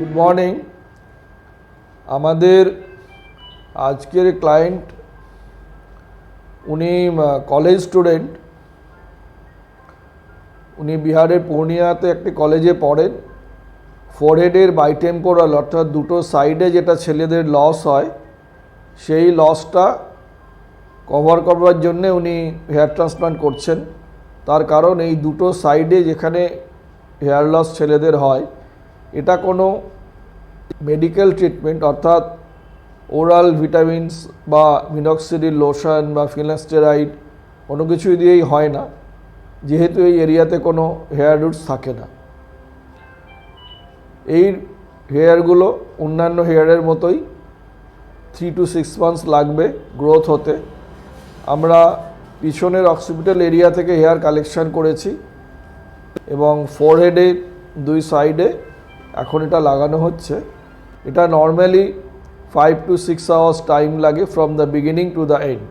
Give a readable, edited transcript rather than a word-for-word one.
Good morning. আমাদের আজকের client উনি কলেজ স্টুডেন্ট। উনি বিহারের পূর্ণিয়াতে একটি কলেজে পড়েন। ফোরহেডের বাইটেম্পোরাল অর্থাৎ দুটো সাইডে যেটা ছেলেদের লস হয় সেই লসটা কভার করবার জন্য উনি হেয়ার ট্রান্সপ্লান্ট করছেন। তার কারণ এই দুটো সাইডে যেখানে হেয়ার লস ছেলেদের হয় এটা কোনো মেডিকেল ট্রিটমেন্ট অর্থাৎ ওরাল ভিটামিনস বা মিনক্সিডিল লোশন বা ফিনাস্টেরাইড কোনো কিছুই দিয়েই হয় না, যেহেতু এই এরিয়াতে কোনো হেয়ার রুটস থাকে না। এই হেয়ারগুলো অন্যান্য হেয়ারের মতোই 3 to 6 months লাগবে গ্রোথ হতে। আমরা পিছনের অক্সিপিটাল এরিয়া থেকে হেয়ার কালেকশন করেছি এবং ফোরহেডে দুই সাইডে এখন এটা লাগানো হচ্ছে। এটা নর্মালি 5 to 6 hours টাইম লাগে from the beginning to the end.